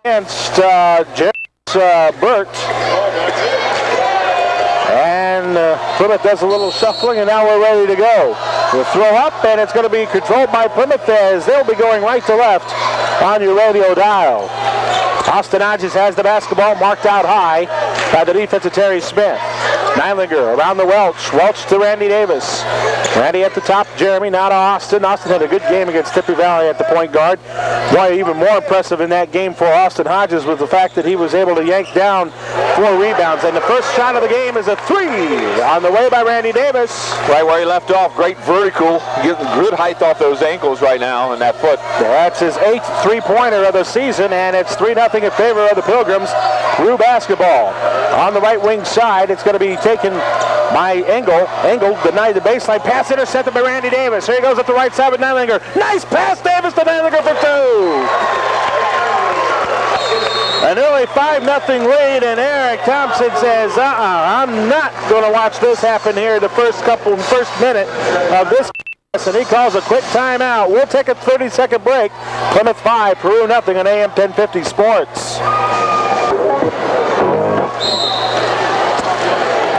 against Burt. And Plymouth does a little shuffling, and now we're ready to go. We'll throw up, and it's going to be controlled by Plymouth as they'll be going right to left on your radio dial. Austin Hodges has the basketball marked out high by the defensive Terry Smith. Neilinger around the Welch. Welch to Randy Davis. Randy at the top. Jeremy now to Austin. Austin had a good game against Tippy Valley at the point guard. Boy, even more impressive in that game for Austin Hodges was the fact that he was able to yank down 4 rebounds. And the first shot of the game is a 3 on the way by Randy Davis. Right where he left off. Great vertical. Getting good height off those ankles right now and that foot. That's his 8th three-pointer of the season, and it's 3-0 in favor of the Pilgrims. Peru basketball. On the right wing side, it's going to be taken by Engel. Engel denied the baseline pass, intercepted by Randy Davis. Here he goes up the right side with Neilinger. Nice pass, Davis to Neilinger for 2. An early 5-0 lead, and Eric Thompson says, I'm not going to watch this happen here the first minute of this. And he calls a quick timeout. We'll take a 30-second break. Plymouth 5, Peru nothing on AM 1050 Sports.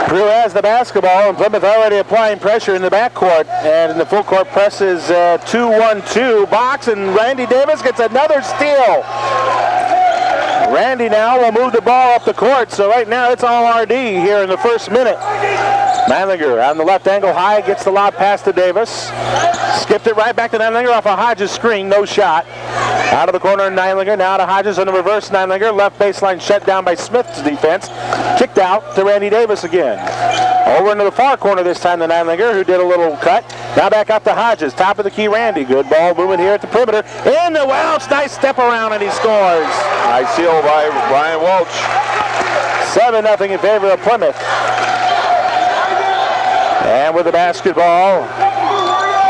Peru has the basketball, and Plymouth already applying pressure in the backcourt. And in the full court press is 2-1-2 box, and Randy Davis gets another steal. Randy now will move the ball up the court, so right now it's all RD here in the first minute. Neilinger on the left angle high, gets the lob pass to Davis. Skipped it right back to Neilinger off a Hodges screen, no shot. Out of the corner, Neilinger, now to Hodges on the reverse. Neilinger, left baseline shut down by Smith's defense. Kicked out to Randy Davis again. Over into the far corner this time to Neilinger, who did a little cut. Now back up to Hodges, top of the key, Randy. Good ball moving here at the perimeter. In the Welch, nice step around, and he scores. Nice steal by Brian Welch. 7-0 in favor of Plymouth. And with the basketball,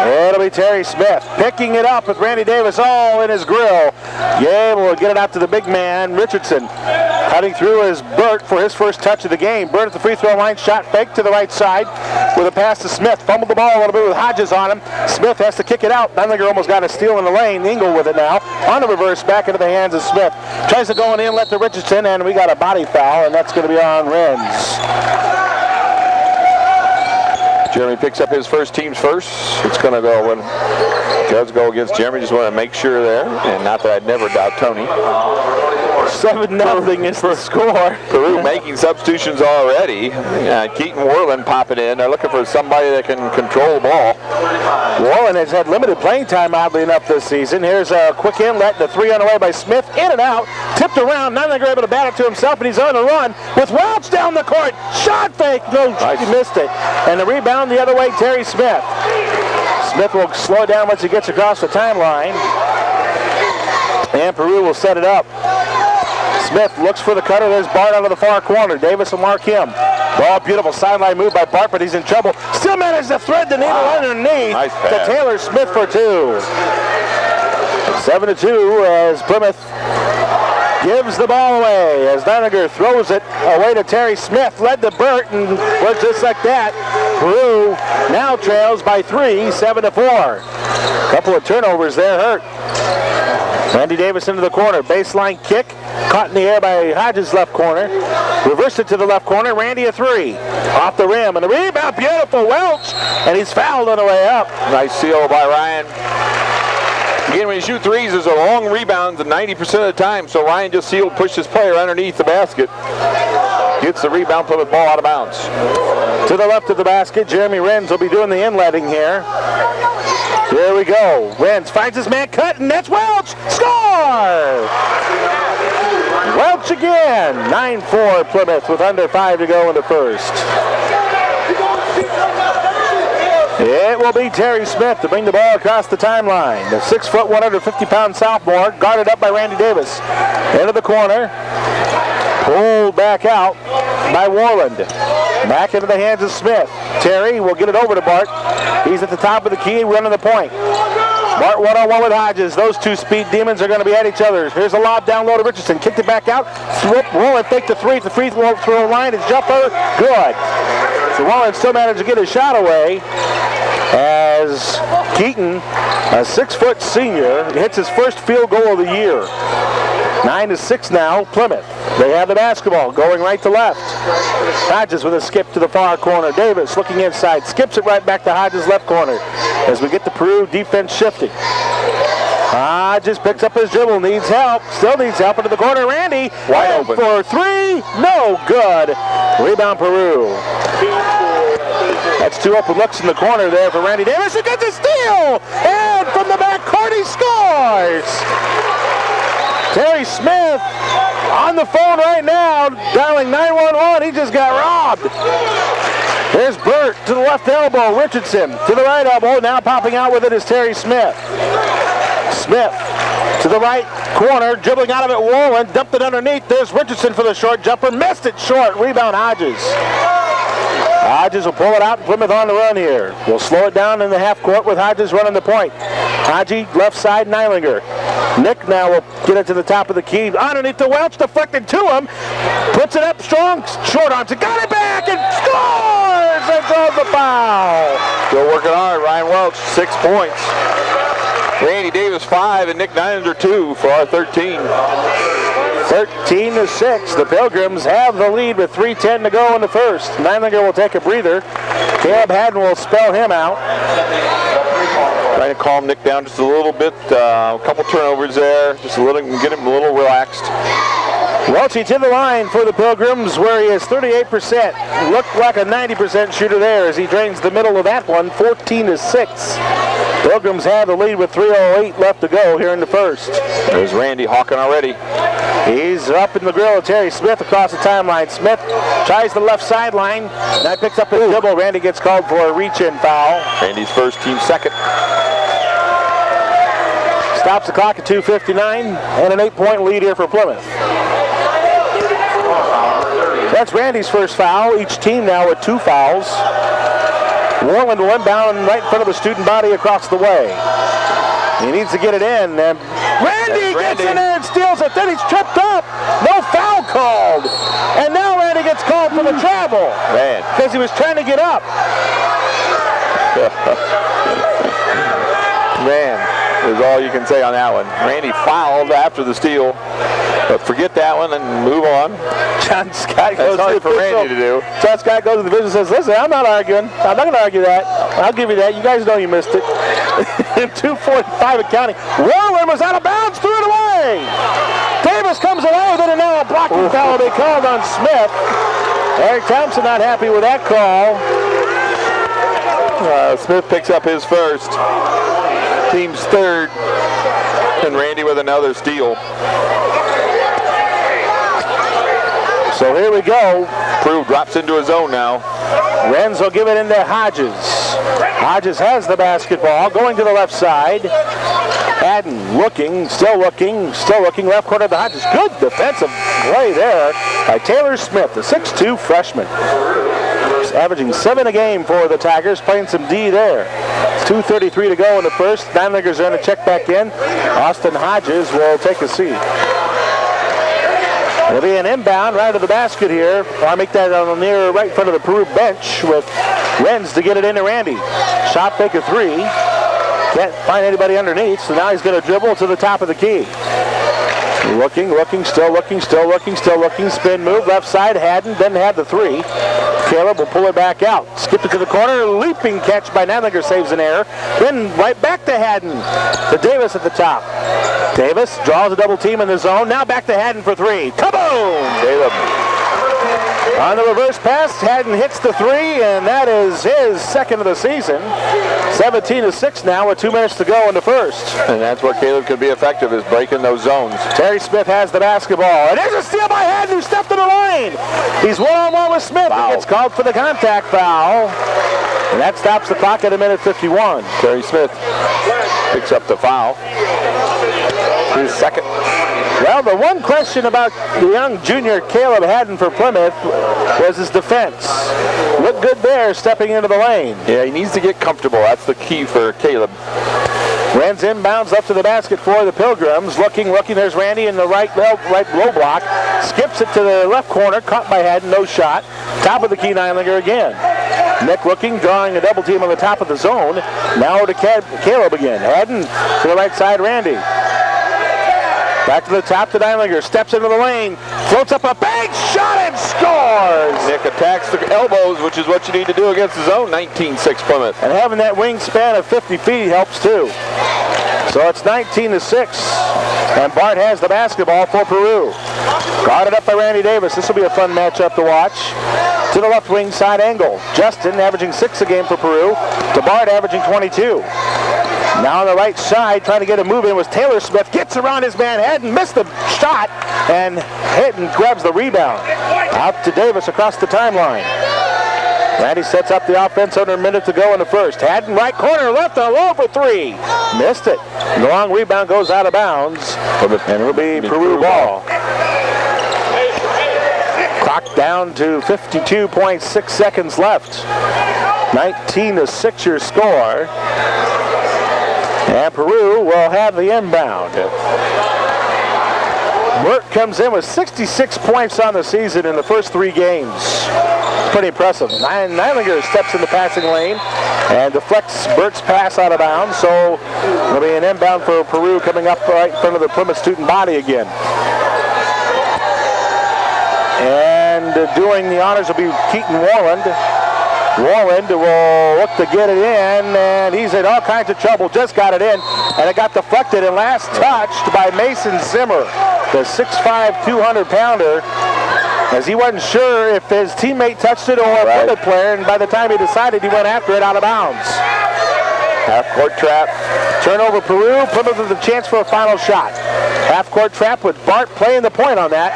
it'll be Terry Smith picking it up with Randy Davis all in his grill. Able to get it out to the big man, Richardson. Cutting through is Burt for his first touch of the game. Burt at the free throw line, shot fake to the right side with a pass to Smith. Fumbled the ball a little bit with Hodges on him. Smith has to kick it out. Neilinger almost got a steal in the lane. Engel with it now. On the reverse, back into the hands of Smith. Tries to go in let to Richardson, and we got a body foul, and that's going to be on Renz. Jeremy picks up his first, team's first. It's going to go when it does go against Jeremy. Just want to make sure there, and not that I'd never doubt Tony. 7-0 is the score. Peru making substitutions already. Keaton Worland popping in. They're looking for somebody that can control the ball. Worland has had limited playing time, oddly enough, this season. Here's a quick inlet. The 3 on the way by Smith. In and out. Tipped around. Neilinger able to bat it to himself, and he's on the run with Welch down the court. Shot fake. No, nice. He missed it. And the rebound the other way, Terry Smith. Smith will slow it down once he gets across the timeline. And Peru will set it up. Smith looks for the cutter. There's Bart out of the far corner. Davis will mark him. Ball, beautiful sideline move by Bart, but he's in trouble. Still managed to thread the needle underneath nice to Taylor Smith for 2. 7-2 as Plymouth gives the ball away as Neilinger throws it away to Terry Smith. Led to Burt, and was just like that. Peru now trails by 3, 7-4. Couple of turnovers there hurt. Randy Davis into the corner. Baseline kick. Caught in the air by Hodges' left corner. Reversed it to the left corner. Randy a 3. Off the rim. And the rebound. Beautiful Welch. And he's fouled on the way up. Nice seal by Ryan. Again, when you shoot threes, there's a long rebound 90% of the time. So Ryan just pushed his player underneath the basket. Gets the rebound, put the ball out of bounds. To the left of the basket, Jeremy Renz will be doing the inletting here. Here we go. Renz finds his man cut, and that's Welch. Score! Welch again. 9-4 Plymouth with under 5 to go in the first. It will be Terry Smith to bring the ball across the timeline. The 6', 150-pound sophomore, guarded up by Randy Davis. Into the corner. Pulled back out by Worland. Back into the hands of Smith. Terry will get it over to Bart. He's at the top of the key, running the point. Bart one-on-one with Hodges. Those two speed demons are going to be at each other. Here's a lob down low to Richardson. Kicked it back out. Worland fake the 3 at the free throw line. His jumper, good. So Worland still managed to get his shot away as Keaton, a 6-foot senior, hits his first field goal of the year. 9-6 now, Plymouth. They have the basketball, going right to left. Hodges with a skip to the far corner. Davis looking inside, skips it right back to Hodges' left corner. As we get the Peru defense shifting. Hodges picks up his dribble, needs help, still needs help into the corner. Randy, wide open for three, no good. Rebound Peru. That's 2 open looks in the corner there for Randy Davis, who gets a steal! And from the back court, he scores! Terry Smith on the phone right now, dialing 911. He just got robbed. There's Burt to the left elbow. Richardson to the right elbow. Now popping out with it is Terry Smith. Smith to the right corner, dribbling out of it. Wallen dumped it underneath. There's Richardson for the short jumper. Missed it short. Rebound Hodges. Hodges will pull it out and Plymouth on the run here. We'll slow it down in the half court with Hodges running the point. Hodgie, left side, Neilinger. Nick now will get it to the top of the key. Underneath the Welch, deflected to him. Puts it up strong, short arms. It got it back and scores! And throws the foul. Still working hard, Ryan Welch, 6 points. Randy Davis 5 and Nick Neilinger 2 for our 13. 13-6. The Pilgrims have the lead with 3:10 to go in the first. Neilinger will take a breather. Caleb Haddon will spell him out. Trying to calm Nick down just a little bit. A couple turnovers there. Just a little, get him a little relaxed. Welchie to the line for the Pilgrims, where he is 38%. Looked like a 90% shooter there as he drains the middle of that one, 14-6. Pilgrims have the lead with 3:08 left to go here in the first. There's Randy hawking already. He's up in the grill of Terry Smith across the timeline. Smith tries the left sideline. Now picks up his dribble. Randy gets called for a reach-in foul. Randy's first, team second. Stops the clock at 2:59 and an 8-point lead here for Plymouth. That's Randy's first foul. Each team now with 2 fouls. Warland will inbound right in front of the student body across the way. He needs to get it in. And Randy gets in there and steals it. Then he's tripped up. No foul called. And now Randy gets called for the travel. Man. Because he was trying to get up. Man, is all you can say on that one. Randy fouled after the steal. But forget that one and move on. John Scott goes That's hard for Randy to do. John Scott goes to the business and says, listen, I'm not arguing. I'm not going to argue that. I'll give you that. You guys know you missed it. 2:45 and counting. Warland was out of bounds, threw it away. Davis comes away with it, and now a blocking foul will be called on Smith. Eric Thompson not happy with that call. Smith picks up his first. Team's third. And Randy with another steal. So here we go. Peru drops into his zone now. Renz will give it into Hodges. Hodges has the basketball, going to the left side. Haddon looking, still looking, left corner to Hodges. Good defensive play there by Taylor Smith, the 6'2 freshman. He's averaging 7 a game for the Tigers, playing some D there. It's 2:33 to go in the first. Ninelinger's going to check back in. Austin Hodges will take a seat. It'll be an inbound right to the basket here. I'll make that on the near right front of the Peru bench with Renz to get it into Randy. Shot fake a 3. Can't find anybody underneath, so now he's going to dribble to the top of the key. Looking, still looking. Spin move, left side. Haddon doesn't have the 3. Caleb will pull it back out. Skip it to the corner. Leaping catch by Neilinger, saves an error. Then right back to Haddon. To Davis at the top. Davis draws a double team in the zone. Now back to Haddon for 3. Kaboom! Caleb. On the reverse pass, Haddon hits the 3, and that is his second of the season. 17-6 now with 2 minutes to go in the first. And that's where Caleb could be effective, is breaking those zones. Terry Smith has the basketball. And there's a steal by Haddon, who stepped in the lane. He's one-on-one with Smith. He gets called for the contact foul. And that stops the clock at 1:51. Terry Smith picks up the foul. His second. Well, the one question about the young junior Caleb Haddon for Plymouth was his defense. Looked good there, stepping into the lane. Yeah, he needs to get comfortable. That's the key for Caleb. Renz inbounds up to the basket for the Pilgrims. Looking. There's Randy in the right low block. Skips it to the left corner. Caught by Haddon. No shot. Top of the key, Neilinger again. Nick looking, drawing a double team on the top of the zone. Now to Caleb again. Haddon to the right side, Randy. Back to the top to Neilinger. Steps into the lane. Floats up a big shot and scores. Nick attacks the elbows, which is what you need to do against the zone. 19-6 Plymouth. And having that wingspan of 50 feet helps too. So it's 19-6. And Bart has the basketball for Peru. Guarded up by Randy Davis. This will be a fun matchup to watch. To the left wing side angle. Justin averaging 6 a game for Peru. To Bart averaging 22. Now on the right side, trying to get a move in was Taylor Smith. Gets around his man, hadn't missed the shot, and hit and grabs the rebound. Out to Davis across the timeline. Randy sets up the offense under a minute to go in the first. Haddon right corner, left alone for 3. Missed it. The long rebound goes out of bounds, and it'll be Peru ball. Clock down to 52.6 seconds left. 19-6 your score. And Peru will have the inbound. Burt comes in with 66 points on the season in the first 3 games. Pretty impressive. Neilinger steps in the passing lane and deflects Burt's pass out of bounds. So it'll be an inbound for Peru coming up right in front of the Plymouth student body again. And doing the honors will be Keaton Warland. Warland will look to get it in, and he's in all kinds of trouble. Just got it in, and it got deflected and last touched by Mason Zimmer, the 6'5", 200-pounder, as he wasn't sure if his teammate touched it or a Plymouth player, and by the time he decided, he went after it out of bounds. Half-court trap. Turnover Peru. Plymouth with a chance for a final shot. Half-court trap with Bart playing the point on that.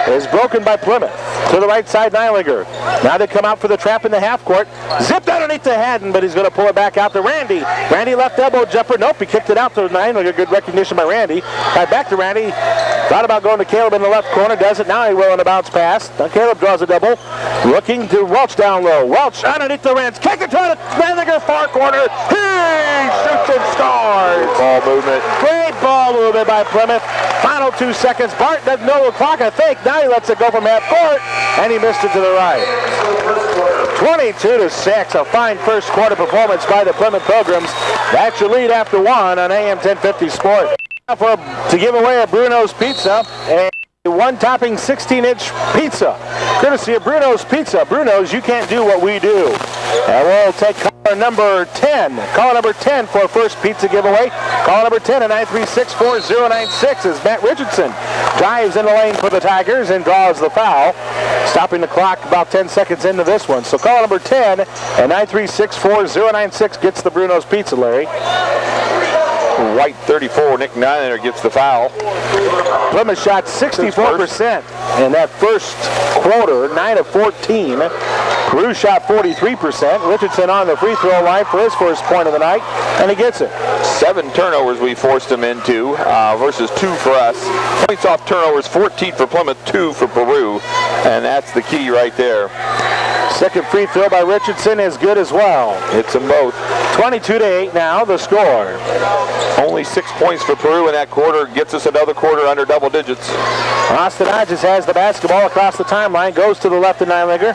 Is broken by Plymouth. To the right side, Neilinger. Now they come out for the trap in the half court. Zipped underneath to Haddon, but he's going to pull it back out to Randy. Randy left elbow jumper. Nope, he kicked it out to Neilinger. Good recognition by Randy. Right back to Randy. Thought about going to Caleb in the left corner. Does it now. He will on a bounce pass. Now Caleb draws a double. Looking to Welch down low. Welch underneath the rim. Kick it to the Neilinger far corner. He shoots and scores. Ball movement. Great ball movement by Plymouth. Final 2 seconds. Bart doesn't know the clock, I think. Now he lets it go from half court, and he missed it to the right. 22-6, a fine first quarter performance by the Plymouth Pilgrims. That's your lead after 1 on AM 1050 Sport. To give away a Bruno's Pizza, a one-topping 16-inch pizza, courtesy of Bruno's Pizza. Bruno's, you can't do what we do. And we'll take caller number 10. Caller number 10 for our first pizza giveaway. Caller number 10 at 936-4096 as Matt Richardson drives in the lane for the Tigers and draws the foul, stopping the clock about 10 seconds into this one. So caller number 10 at 936-4096 gets the Bruno's Pizza, Larry. White 34, Nick Neilinger gets the foul. Plymouth shot 64% in that first quarter, 9 of 14. Peru shot 43%. Richardson on the free throw line for his first point of the night, and he gets it. 7 turnovers we forced him into versus 2 for us. Points off turnovers, 14 for Plymouth, 2 for Peru, and that's the key right there. Second free throw by Richardson is good as well. Hits them both. 22-8 now, the score. Only 6 points for Peru in that quarter. Gets us another quarter under double digits. Austin Hodges has the basketball across the timeline. Goes to the left of Neilinger.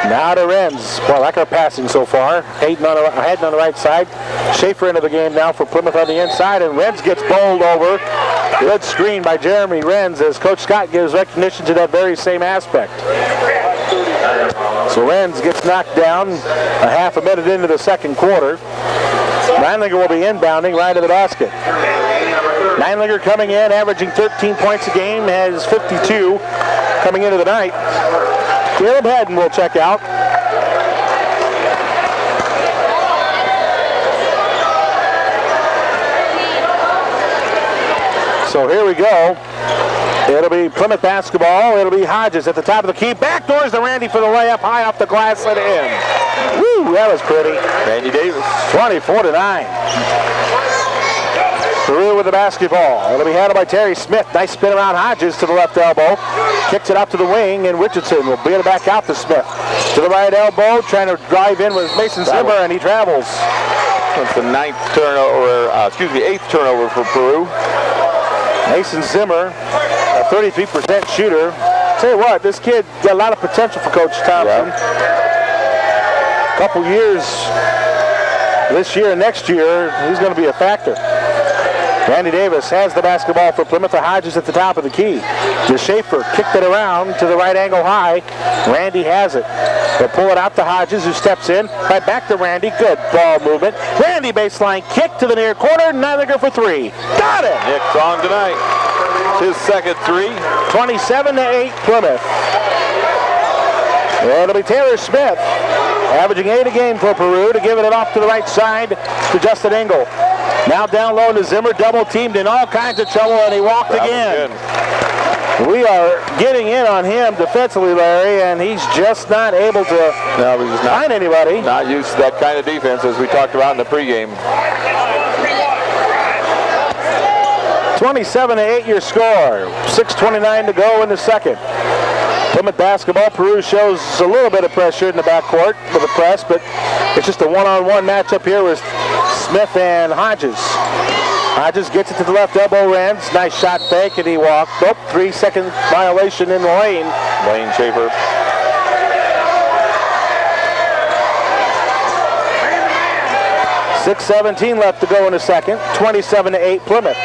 Now to Renz. Boy, I like our passing so far. Hayden on the right side. Schaefer into the game now for Plymouth on the inside. And Renz gets bowled over. Good screen by Jeremy Renz as Coach Scott gives recognition to that very same aspect. So Renz gets knocked down a half a minute into the second quarter. Neilinger will be inbounding right to the basket. Neilinger coming in, averaging 13 points a game, has 52 coming into the night. Caleb Haddon will check out. So here we go. It'll be Plymouth basketball. It'll be Hodges at the top of the key. Backdoors to Randy for the layup. High off the glass and in. Woo, that was pretty. Randy Davis. 24-9. Peru with the basketball. It'll be handled by Terry Smith. Nice spin around Hodges to the left elbow. Kicks it up to the wing, and Richardson will beat it back out to Smith. To the right elbow, trying to drive in with Mason Zimmer, and he travels. That's the 8th turnover for Peru. Mason Zimmer, a 33% shooter. Tell you what, this kid got a lot of potential for Coach Thompson. Yeah. A couple years, this year and next year, he's going to be a factor. Randy Davis has the basketball for Plymouth. The Hodges at the top of the key. DeShafer kicked it around to the right angle high. Randy has it. They'll pull it out to Hodges, who steps in. Right back to Randy. Good ball movement. Randy baseline kick to the near corner. Neither for three. Got it! Nick's on tonight. His second three. 27-8 Plymouth. It'll be Taylor Smith, averaging 8 a game for Peru, to give it off to the right side to Justin Engel. Now down low to Zimmer, double teamed, in all kinds of trouble, and he walked again. We are getting in on him defensively, Larry, and he's just not able to find anybody. Not used to that kind of defense, as we talked about in the pregame. 27-8 your score. 6:29 to go in the second. Plymouth basketball. Peru shows a little bit of pressure in the backcourt with the press, but it's just a one-on-one matchup here with Smith and Hodges. Hodges gets it to the left elbow, Renz. Nice shot fake, and he walked. Oh, 3-second violation in the lane. Lane Schaefer. .6:17 left to go in the second. 27-8 Plymouth.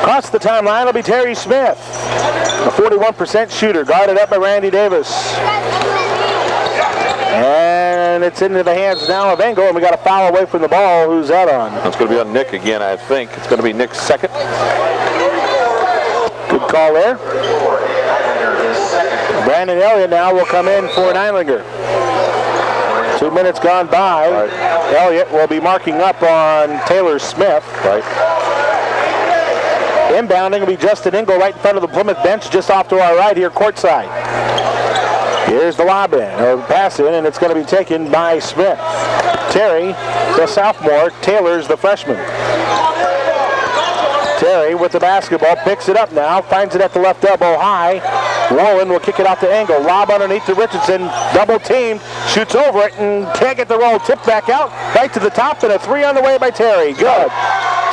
Across the timeline will be Terry Smith, a 41% shooter, guarded up by Randy Davis. And it's into the hands now of Engel, and we got a foul away from the ball. Who's that on? That's going to be on Nick again, I think. It's going to be Nick's second. Good call there. Brandon Elliott now will come in for Neidlinger. 2 minutes gone by. Right. Elliott will be marking up on Taylor Smith. Right. Inbounding will be Justin Engel right in front of the Plymouth bench, just off to our right here, courtside. Here's the lob in, or pass in, and it's going to be taken by Smith. Terry, the sophomore. Taylor's the freshman. Terry with the basketball, picks it up now, finds it at the left elbow high. Wallen will kick it out to Engel. Lob underneath to Richardson, double teamed, shoots over it and can't get the roll. Tip back out, right to the top, and a three on the way by Terry. Good.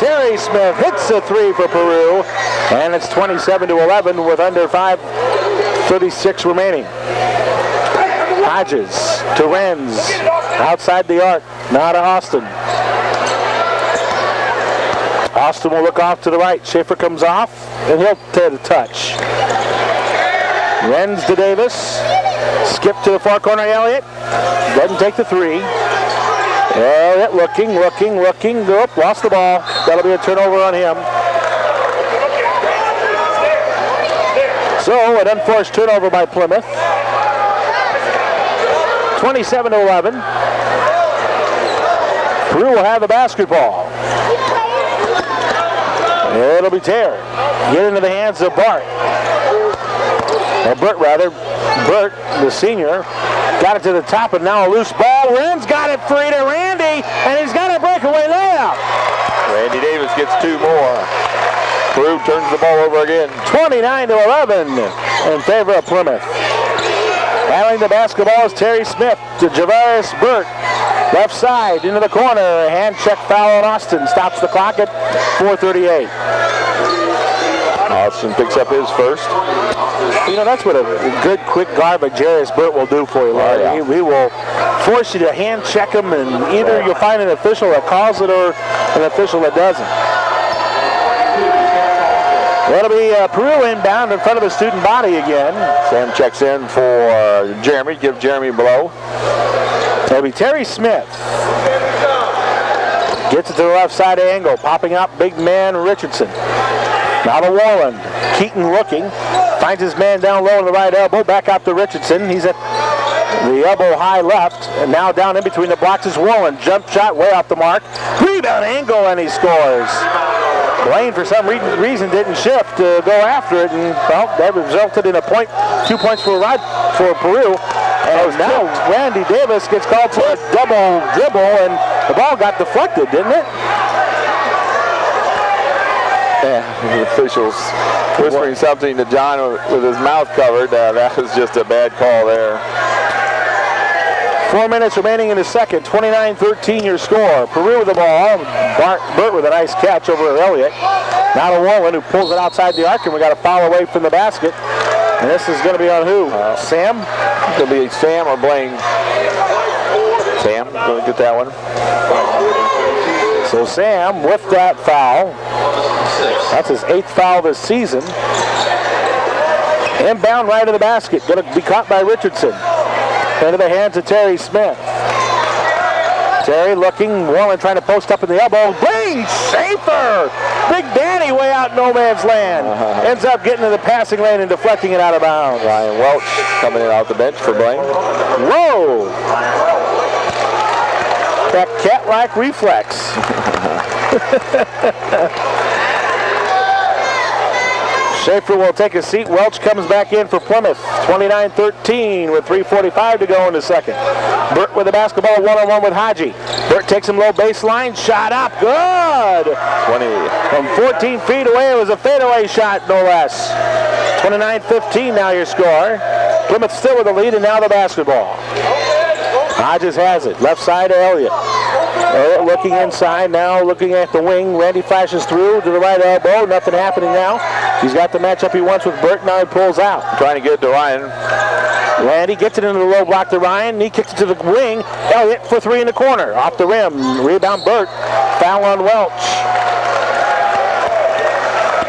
Terry Smith hits a three for Peru, and it's 27-11 with under 5:36 remaining. Hodges to Renz, outside the arc, now to Austin. Austin will look off to the right. Schaefer comes off, and he'll take the touch. Renz to Davis. Skip to the far corner, Elliott. Doesn't take the three. Elliott looking. Nope, lost the ball. That'll be a turnover on him. So, an unforced turnover by Plymouth. 27-11. Peru will have the basketball. It'll be Terry. Get into the hands of Bart. Or Burt, rather. Burt, the senior, got it to the top, and now a loose ball. Renz got it free to Randy, and he's got a breakaway layup. Randy Davis gets two more. Peru turns the ball over again. 29-11 in favor of Plymouth. Handling the basketball is Terry Smith to Javaris Burt. Left side into the corner. Hand check foul on Austin. Stops the clock at 4:38. Austin picks up his first. You know, that's what a good quick guard like Jarius Burt will do for you, Larry. Oh, yeah. He will force you to hand check him, and either you'll find an official that calls it or an official that doesn't. That'll be Peru inbound in front of the student body again. Sam checks in for Jeremy. Give Jeremy a blow. That'll be Terry Smith. Gets it to the left side angle. Popping up, big man Richardson. Now to Wallen. Keaton looking. Finds his man down low on the right elbow. Back out to Richardson. He's at the elbow high left. And now down in between the blocks is Wallen. Jump shot way off the mark. Rebound angle, and he scores. Blaine, for some reason, didn't shift to go after it, and well, that resulted in 2 points for Peru. And now Randy Davis gets called for a double dribble, and the ball got deflected, didn't it? Yeah, the officials whispering something to John with his mouth covered. That was just a bad call there. 4 minutes remaining in the second. 29-13 your score. Peru with the ball. Burt with a nice catch over Elliott. Now to Wallen, who pulls it outside the arc, and we got a foul away from the basket. And this is going to be on who? Sam? It'll be Sam or Blaine. Sam, going to get that one. So Sam with that foul. That's his 8th foul this season. Inbound right of the basket. Going to be caught by Richardson. Into the hands of Terry Smith. Terry looking, Warren trying to post up in the elbow. Blaine Schaefer! Big Danny way out in no man's land. Ends up getting to the passing lane and deflecting it out of bounds. Ryan Welch coming in off the bench for Blaine. Whoa! That cat-like reflex. Schaefer will take a seat. Welch comes back in for Plymouth. 29-13 with 3:45 to go in the second. Burt with the basketball, one-on-one with Haji. Burt takes him low baseline. Shot up. Good. 20. From 14 feet away, it was a fadeaway shot, no less. 29-15 now your score. Plymouth still with the lead, and now the basketball. Hodges has it. Left side to Elliott. Elliott looking inside, now looking at the wing. Randy flashes through to the right elbow. Nothing happening now. He's got the matchup he wants with Burt. Now he pulls out. Trying to get it to Ryan. Randy gets it into the low block to Ryan. He kicks it to the wing. Elliott for three in the corner. Off the rim. Rebound Burt. Foul on Welch.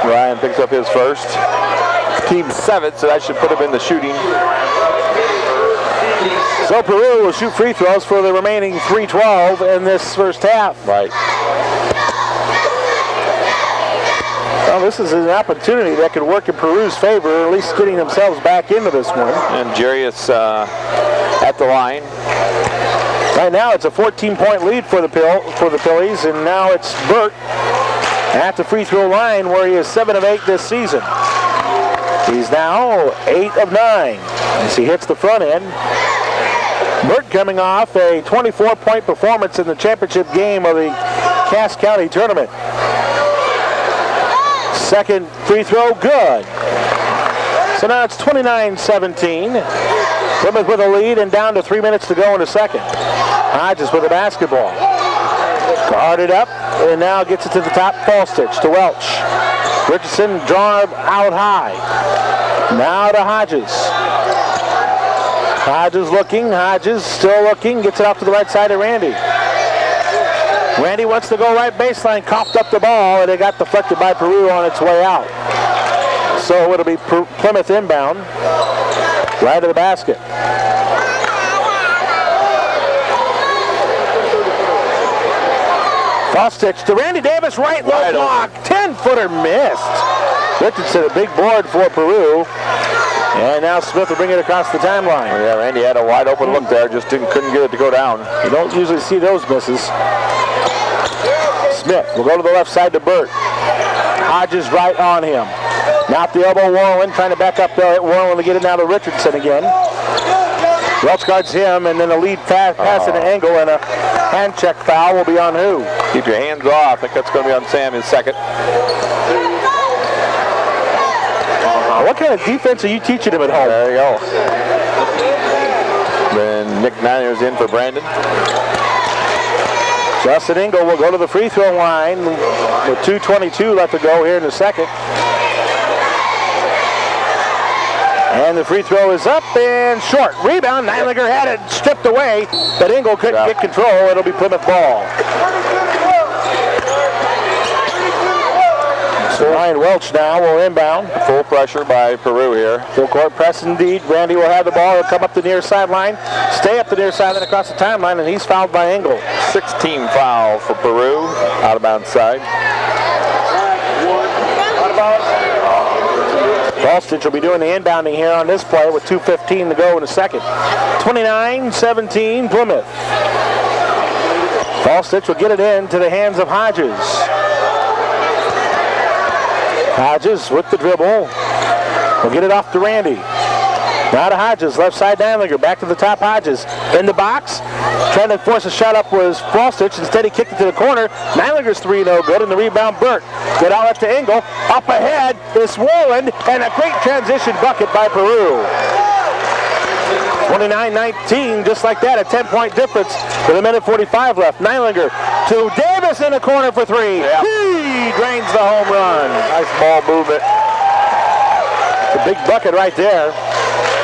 Ryan picks up his first. Team 7, so that should put him in the shooting. So Peru will shoot free throws for the remaining 3:12 in this first half. Right. Well, this is an opportunity that could work in Peru's favor, or at least getting themselves back into this one. And Jarius at the line. Right now it's a 14-point lead for the Phillies, and now it's Burt at the free throw line where he is 7 of 8 this season. He's now 8 of 9 as he hits the front end. Burt coming off a 24-point performance in the championship game of the Cass County tournament. Second free throw, good. So now it's 29-17. Plymouth with a lead and down to 3 minutes to go in the second. Hodges with the basketball. Guarded up and now gets it to the top. Ball stitch to Welch. Richardson drawn out high. Now to Hodges. Hodges looking, Hodges still looking, gets it off to the right side of Randy. Randy wants to go right baseline, coughed up the ball, and it got deflected by Peru on its way out. So it'll be Plymouth inbound, right to the basket. Ball stitch to Randy Davis, right low block, 10-footer missed. Richardson, a big board for Peru. And now Smith will bring it across the timeline. Yeah, Randy had a wide open look there, just couldn't get it to go down. You don't usually see those misses. Smith will go to the left side to Burt. Hodges right on him. Now at the elbow, Warren trying to back up there. Warren to get it now to Richardson again. Welch guards him, and then a lead pass at an angle, and a hand check foul will be on who? Keep your hands off. I think that's going to be on Sam, his second. What kind of defense are you teaching him at home? There you go. Then Nick Niners in for Brandon. Justin Engel will go to the free throw line with 2:22 left to go here in the second. And the free throw is up and short. Rebound. Neiliger had it stripped away, but Engel couldn't get control. It'll be Plymouth ball. So Ryan Welch now will inbound. Full pressure by Peru here. Full court press indeed. Randy will have the ball. He'll come up the near sideline. Stay up the near sideline across the timeline, and he's fouled by Engel. 16 foul for Peru. Out of bounds side. Ballstitch will be doing the inbounding here on this play with 2:15 to go in the second. 29-17 Plymouth. Ballstitch will get it into the hands of Hodges. Hodges with the dribble. Will get it off to Randy. Now to Hodges, left side Neiliger. Back to the top, Hodges. In the box. Trying to force a shot up was Ballstitch. Instead he kicked it to the corner. Neiliger's three no good, and the rebound Burt. Good outlet to Engel. Up ahead is Swollen, and a great transition bucket by Peru. 29-19, just like that, a 10-point difference with 1:45 left. Neiliger to Davis in the corner for three. Yep. He drains the home run. Nice ball movement. It's a big bucket right there.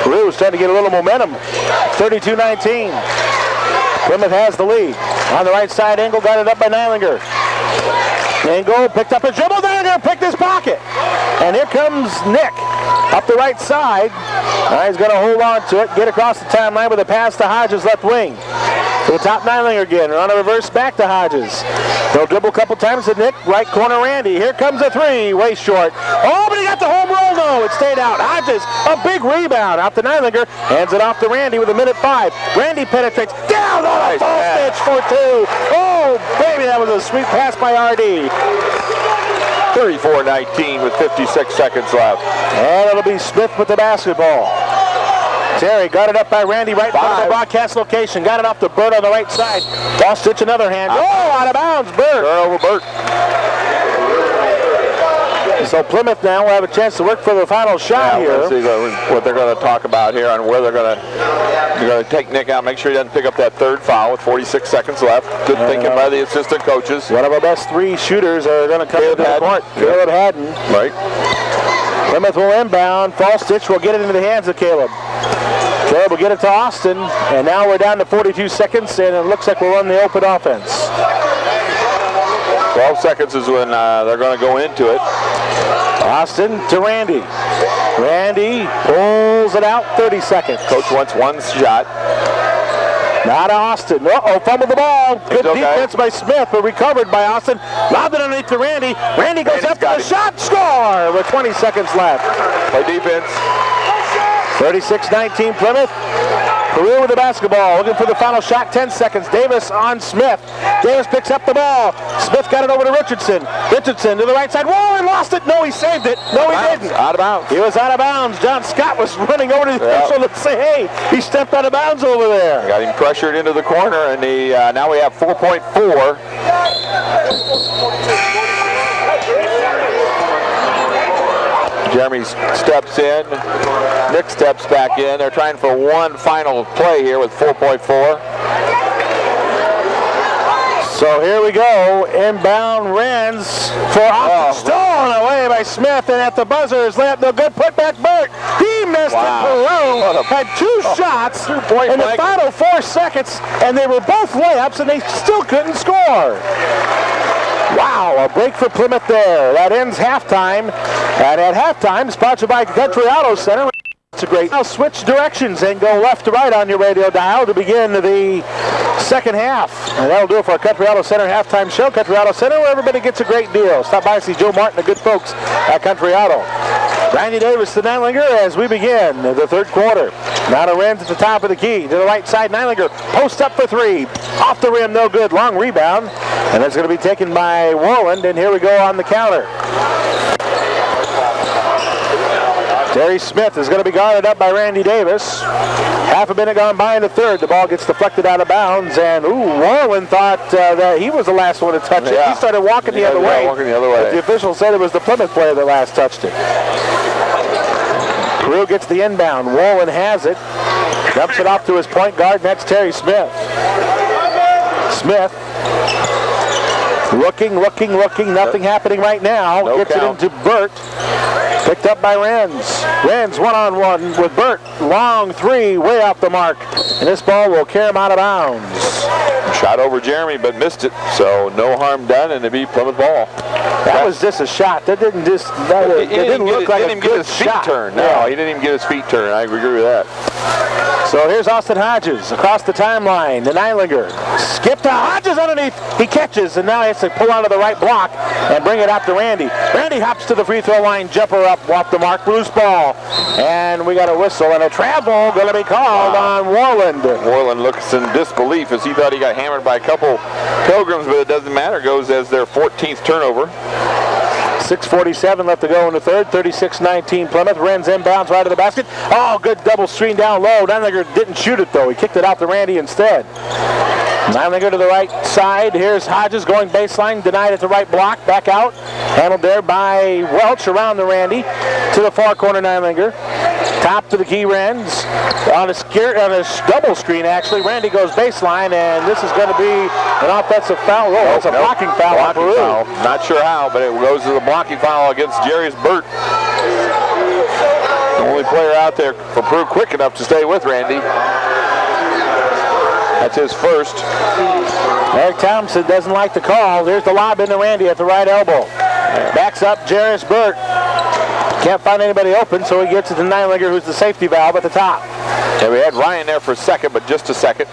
Peru is starting to get a little momentum. 32-19. Plymouth has the lead. On the right side, Engel got it up by Neiliger. And goal, picked up a dribble, then they're going to pick his pocket. And here comes Nick up the right side. He's going to hold on to it, get across the timeline with a pass to Hodges, left wing. To the top Neinlinger again, on a reverse back to Hodges. They'll dribble a couple times to Nick, right corner Randy. Here comes a three, way short. Oh, but he got the home roll though. It stayed out. Hodges, a big rebound out to Neinlinger, hands it off to Randy with 1:05. Randy penetrates down on a false pitch for two. Oh, baby, that was a sweet pass by RD. 34-19 with 56 seconds left. And it'll be Smith with the basketball. Terry got it up by Randy right in front of the broadcast location. Got it off to Burt on the right side. Ball stitch another hand. Oh, out of bounds, Burt. Turnover, Burt. So Plymouth now will have a chance to work for the final shot here. Let's see what they're going to talk about here on where they're going to take Nick out. Make sure he doesn't pick up that third foul with 46 seconds left. Good thinking by the assistant coaches. One of our best three shooters are going to come to the court. Caleb Haddon. Right. Plymouth will inbound. False stitch will get it into the hands of Caleb. Caleb will get it to Austin, and now we're down to 42 seconds, and it looks like we'll run the open offense. 12 seconds is when they're going to go into it. Austin to Randy. Randy pulls it out, 30 seconds. Coach wants one shot. Now to Austin. Uh-oh, fumbled the ball. Good defense by Smith, but recovered by Austin. Lobbed it underneath to Randy. Randy goes up for the shot. Score with 20 seconds left. Play defense. 36-19 Plymouth. Peru with the basketball, looking for the final shot, 10 seconds. Davis on Smith. Davis picks up the ball. Smith got it over to Richardson. Richardson to the right side. Whoa, he lost it. No, he saved it. No, he didn't. Out of bounds. He was out of bounds. John Scott was running over to the official to say, hey, he stepped out of bounds over there. Got him pressured into the corner, and now we have 4.4. Jeremy steps in. Nick steps back in. They're trying for one final play here with 4.4. So here we go. Inbound Renz for Austin. Stolen away by Smith, and at the buzzer is layup. No good. Put back Burt. He missed it. Peru had two shots in the final 4 seconds, and they were both layups, and they still couldn't score. Wow, a break for Plymouth there. That ends halftime. And at halftime, sponsored by Country Auto Center. It's a great. Now switch directions and go left to right on your radio dial to begin the second half. And that'll do it for our Country Auto Center halftime show. Country Auto Center, where everybody gets a great deal. Stop by and see Joe Martin, the good folks at Country Auto. Randy Davis to Neinlinger as we begin the third quarter. Now to Renz at the top of the key. To the right side, Neinlinger post up for three. Off the rim, no good. Long rebound. And that's going to be taken by Warland. And here we go on the counter. Terry Smith is going to be guarded up by Randy Davis. Half a minute gone by in the third. The ball gets deflected out of bounds. And, Warland thought that he was the last one to touch it. He started walking the other way. But the official said it was the Plymouth player that last touched it. Peru gets the inbound. Warland has it. Dumps it off to his point guard, and that's Terry Smith. Smith. Looking. Nothing happening right now. Gets it into Burt. Picked up by Renz. Renz one-on-one with Burt. Long three, way off the mark. And this ball will carry him out of bounds. Shot over Jeremy, but missed it. So no harm done, and it'd be Plymouth ball. That was just a shot. That didn't just. It didn't look like a good shot. No, he didn't even get his feet turned. I agree with that. So here's Austin Hodges across the timeline. The Neinlinger. Skip to Hodges underneath. He catches, and now he has to pull out of the right block and bring it out to Randy. Randy hops to the free throw line. Jumper up off the mark. Loose ball. And we got a whistle and a travel going to be called on Warland. Warland looks in disbelief as he thought he got hammered by a couple Pilgrims, but it doesn't matter. Goes as their 14th turnover. 6:47 left to go in the third. 36-19 Plymouth. Renz inbounds right to the basket. Oh, good double screen down low. Neinlinger didn't shoot it, though. He kicked it out to Randy instead. Neinlinger to the right side. Here's Hodges going baseline. Denied at the right block. Back out. Handled there by Welch around the Randy. To the far corner, Neinlinger. Top to the key, Renz. On a double screen, actually. Randy goes baseline, and this is going to be an offensive foul. Oh, it's a blocking foul on Peru. Not sure how, but it goes to the blocking foul against Jarius Burt. The only player out there for Peru quick enough to stay with Randy. That's his first. Eric Thompson doesn't like the call. There's the lob into Randy at the right elbow. Backs up Jarris Burt. Can't find anybody open, so he gets it to Neilinger, who's the safety valve at the top. Yeah, we had Ryan there for a second, but just a second.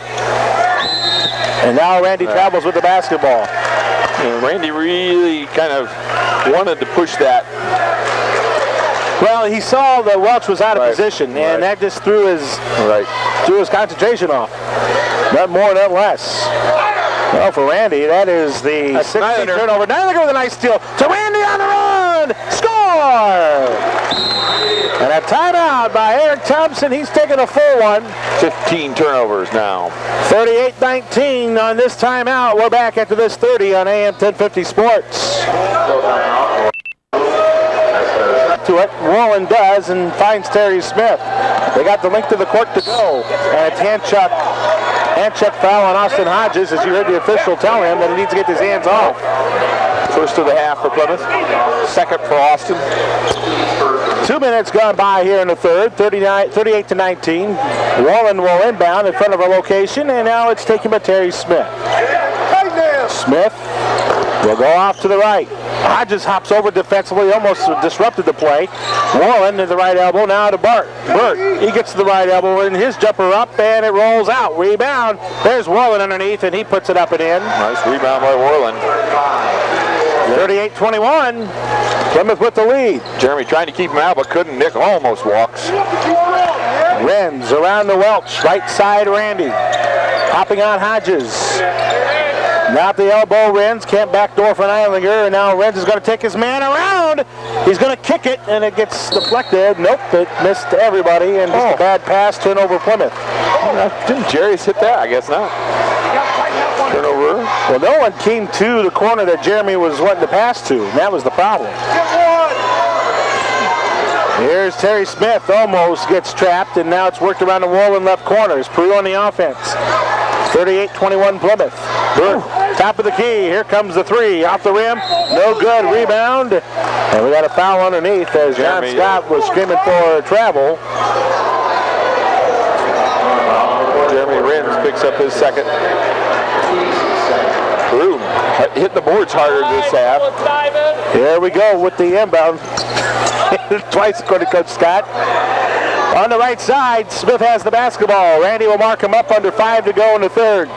And now Randy travels with the basketball. And Randy really kind of wanted to push that. Well, he saw that Welch was out of position, and that just threw his concentration off. Not more, not less. Well, for Randy, that is the 16th turnover. Neilinger with a nice steal to Randy on the run. Score! And a timeout by Eric Thompson. He's taking a full one. 15 turnovers now. 38-19 on this timeout. We're back after this 30 on AM 1050 Sports. To it, Warren does and finds Terry Smith. They got the length of the court to go. And it's hand check foul on Austin Hodges, as you heard the official tell him that he needs to get his hands off. First of the half for Plymouth. Second for Austin. 2 minutes gone by here in the third, 38-19. Warren will inbound in front of our location, and now it's taken by Terry Smith. Smith will go off to the right. Hodges hops over defensively, almost disrupted the play. Warren to the right elbow, now to Burt. He gets to the right elbow, and his jumper up, and it rolls out. Rebound. There's Warren underneath, and he puts it up and in. Nice rebound by Warren. 38-21. Plymouth with the lead. Jeremy trying to keep him out, but couldn't. Nick almost walks. Renz around the Welch. Right side, Randy. Hopping on Hodges. Now at the elbow, Renz can't backdoor for Neilinger, and now Renz is going to take his man around. He's going to kick it, and it gets deflected. Nope, it missed everybody, and just a bad pass, turnover Plymouth. Didn't Jerry's hit that? I guess not. Turnover. Well, no one came to the corner that Jeremy was wanting to pass to, and that was the problem. Here's Terry Smith, almost gets trapped, and now it's worked around the wall in left corner. It's Peru on the offense. 38-21 Plymouth. Top of the key. Here comes the three. Off the rim. No good. Rebound. And we got a foul underneath as John Scott was screaming for travel. Jeremy Renz picks up his second. Peru hitting the boards harder this half. Here we go with the inbound. Twice according to Coach Scott. On the right side, Smith has the basketball. Randy will mark him up under 5 to go in the third.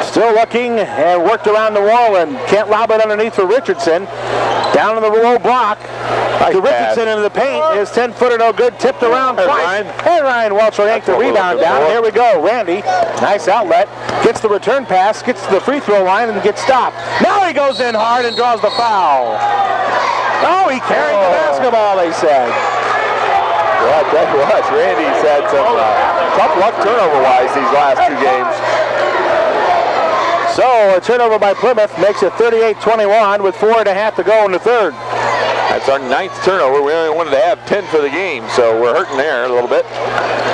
Still looking and worked around the wall and can't lob it underneath for Richardson. Down in the low block. To Richardson into the paint. His 10-footer no good. Tipped around twice. And Ryan Welch will yank the rebound down. Here we go. Randy, nice outlet. Gets the return pass. Gets to the free throw line and gets stopped. Now he goes in hard and draws the foul. Oh, he carried the basketball, they said. Well, I tell you what, Randy's had some tough luck turnover-wise these last two games. So a turnover by Plymouth makes it 38-21 with 4.5 to go in the third. That's our 9th turnover. We only wanted to have 10 for the game, so we're hurting there a little bit.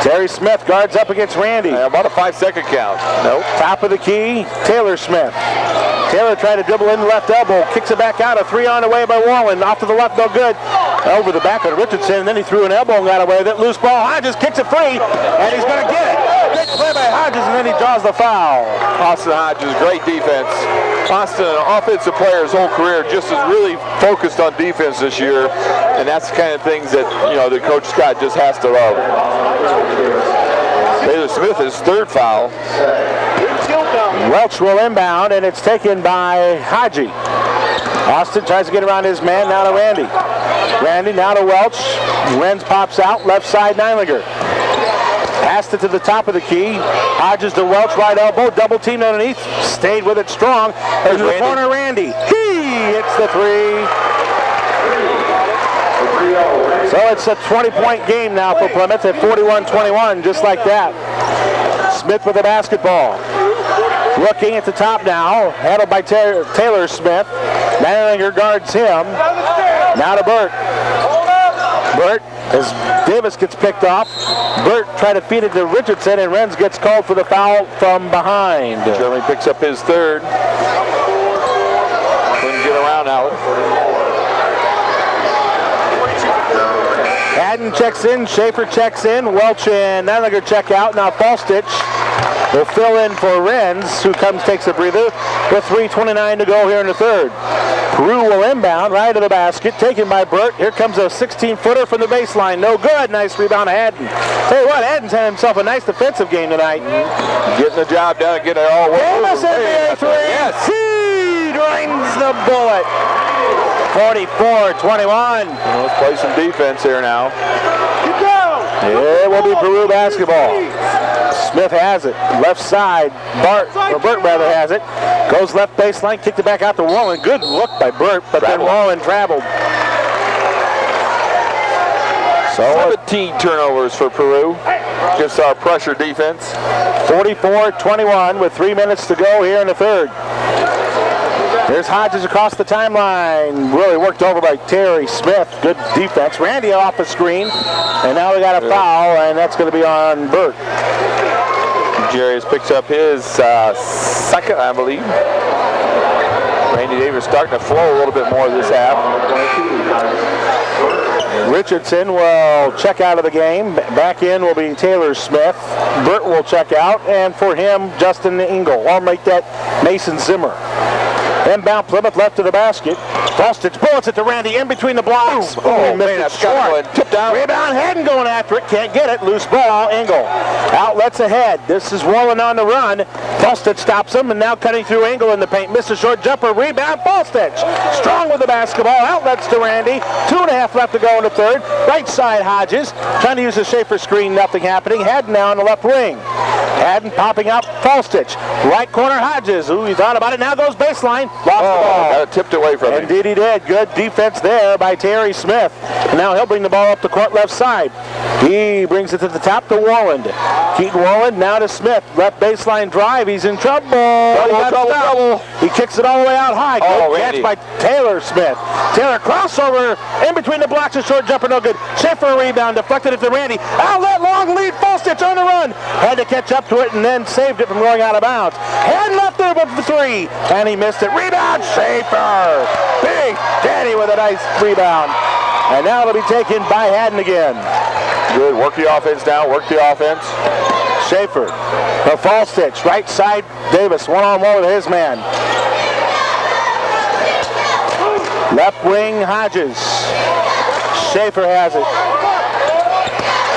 Terry Smith guards up against Randy. About a 5-second count. Nope. Top of the key, Taylor Smith. Taylor tried to dribble in the left elbow, kicks it back out, a three on the way by Wallen. Off to the left, no good. Over the back of Richardson, and then he threw an elbow and got away with it. Loose ball, Hodges kicks it free, and he's going to get it. Great play by Hodges, and then he draws the foul. Austin Hodges, great defense. Austin, an offensive player his whole career, just is really focused on defense this year, and that's the kind of things that, you know, that Coach Scott just has to love. Taylor Smith, his third foul. Welch will inbound, and it's taken by Haji. Austin tries to get around his man, now to Randy. Randy now to Welch. Renz pops out, left side Neilinger. Passed it to the top of the key. Hodges to Welch, right elbow, double teamed underneath. Stayed with it strong. There's the corner, Randy. He hits the three. So it's a 20-point game now for Plymouth at 41-21, just like that. Smith with the basketball. Looking at the top now, handled by Taylor Smith. Neilinger guards him. Now to Burt. Burt, as Davis gets picked off. Burt tried to feed it to Richardson, and Renz gets called for the foul from behind. Jeremy picks up his third. Couldn't get around now. Haddon checks in, Schaefer checks in, Welch and Neilinger check out. Now Falstich will fill in for Renz, who takes a breather with 3:29 to go here in the third. Peru will inbound right to the basket, taken by Burt. Here comes a 16-footer from the baseline. No good. Nice rebound of Haddon. Tell you what, Haddon's had himself a nice defensive game tonight. Getting the job done, getting it all worked. NBA three. Yes. He drains the bullet. 44-21. Let's play some defense here now. It will be Peru basketball. Smith has it. Left side. Burt rather has it. Goes left baseline. Kicked it back out to Wallen. Good look by Burt, but then Wallen traveled. So 17 turnovers for Peru. Just our pressure defense. 44-21 with 3 minutes to go here in the third. There's Hodges across the timeline. Really worked over by Terry Smith. Good defense. Randy off the screen. And now we got a foul, and that's going to be on Burt. Jarius picks up his second, I believe. Randy Davis starting to flow a little bit more this half. Richardson will check out of the game. Back in will be Taylor Smith. Burt will check out, and for him, Justin Engel. I'll make that Mason Zimmer. Inbound Plymouth left to the basket. Fostich bullets it to Randy in between the blocks. Oh, man, that's short. Tipped out. Rebound, Haddon going after it. Can't get it. Loose ball. Engel. Outlets ahead. This is Wallen on the run. Fostich stops him, and now cutting through Engel in the paint. Missed a short jumper. Rebound. Fostich. Strong with the basketball. Outlets to Randy. 2.5 left to go in the third. Right side Hodges. Trying to use the Schaefer screen. Nothing happening. Haddon now on the left wing. Haddon popping up. Fostich. Right corner Hodges. Ooh, he thought about it. Now goes baseline. Lost the ball. Got it tipped away from him. Indeed he did. Good defense there by Terry Smith. And now he'll bring the ball up the court left side. He brings it to the top to Walland. Keaton Walland now to Smith. Left baseline drive. He's in trouble. Trouble. He kicks it all the way out high. Good catch Randy. by Taylor Smith. Taylor crossover in between the blocks. A short jumper, no good. Schaefer rebound deflected it to Randy. Outlet long lead. Fostich on the run. Had to catch up to it and then saved it from going out of bounds. Hand left there with the three. And he missed it. Rebound, Schaefer. Big Daddy with a nice rebound. And now it'll be taken by Haddon again. Good. Work the offense down. Work the offense. Schaefer. The false stitch. Right side, Davis. One-on-one with his man. Left wing, Hodges. Schaefer has it.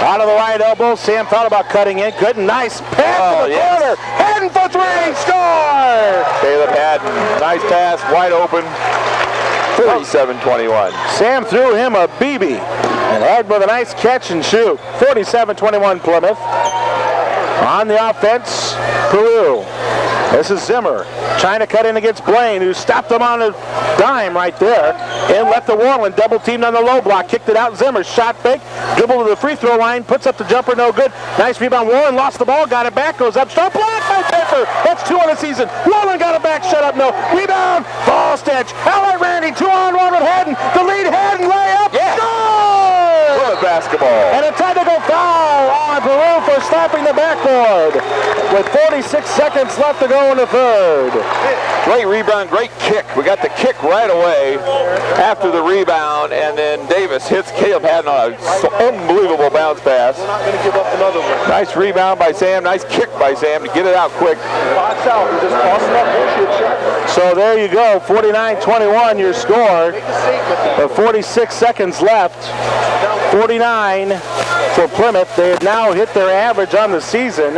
Out of the right elbow. Sam thought about cutting in. Good. Nice pass to the corner. Haddon for three. Score! Caleb Haddon. Nice pass. Wide open. 47-21. Sam threw him a BB. And Haddon with a nice catch and shoot. 47-21 Plymouth. On the offense, Peru. This is Zimmer trying to cut in against Blaine, who stopped him on a dime right there. And left the Wallen, double teamed on the low block, kicked it out. Zimmer shot fake, dribbled to the free throw line, puts up the jumper, no good. Nice rebound. Wallen lost the ball, got it back, goes up, stop block by Pepper. That's 2 on the season. Wallen got it back, shut up, no. Rebound, ball stitch. Outlet Randy, 2-on-1 with Haddon. The lead Haddon layup. Yeah. Score! Good basketball. And a technical foul on Peru for slapping the backboard. With 46 seconds left to go in the third. Great rebound, great kick. We got the kick right away after the rebound, and then Davis hits Caleb Haddon on an unbelievable bounce pass. We're not going to give up another one. Nice rebound by Sam, nice kick by Sam to get it out quick. Box out. We're just tossing up bullshit shot. So there you go, 49-21 your score. With 46 seconds left. 49 for Plymouth. They have now hit their average on the season.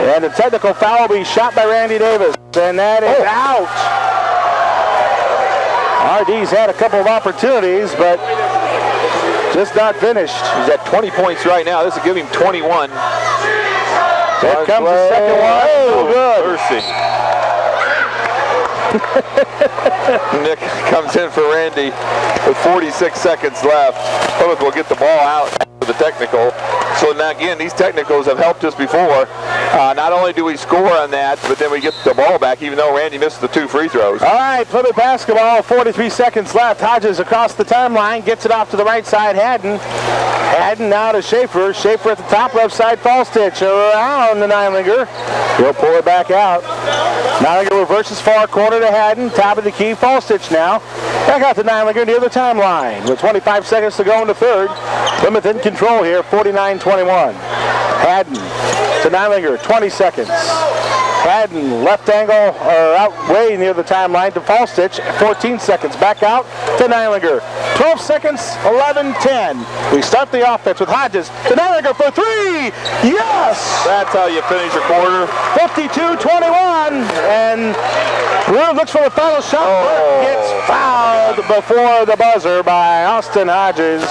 And the technical foul will be shot by Randy Davis. And that is out. RD's had a couple of opportunities, but just not finished. He's at 20 points right now. This will give him 21. Here comes the second one. Oh, good. Mercy. Nick comes in for Randy with 46 seconds left. Plymouth will get the ball out for the technical. So now again, these technicals have helped us before. Not only do we score on that, but then we get the ball back, even though Randy missed the 2 free throws. All right, Plymouth basketball, 43 seconds left. Hodges across the timeline, gets it off to the right side, Haddon. Haddon now to Schaefer. Schaefer at the top left side, false stitch around the Neinlinger. He'll pull it back out. Neinlinger reverses far corner to Haddon, top of the key, false stitch now. Back out to Neinlinger near the timeline. With 25 seconds to go in the third. Plymouth in control here, 49-21. Haddon to Neilinger, 20 seconds. Haddon, left angle, or out way near the timeline to Falstich, 14 seconds. Back out to Neilinger, 12 seconds, 11-10. We start the offense with Hodges to Neilinger for three. Yes! That's how you finish a quarter. 52-21, and Peru looks for the final shot, but gets fouled before the buzzer by Austin Hodges.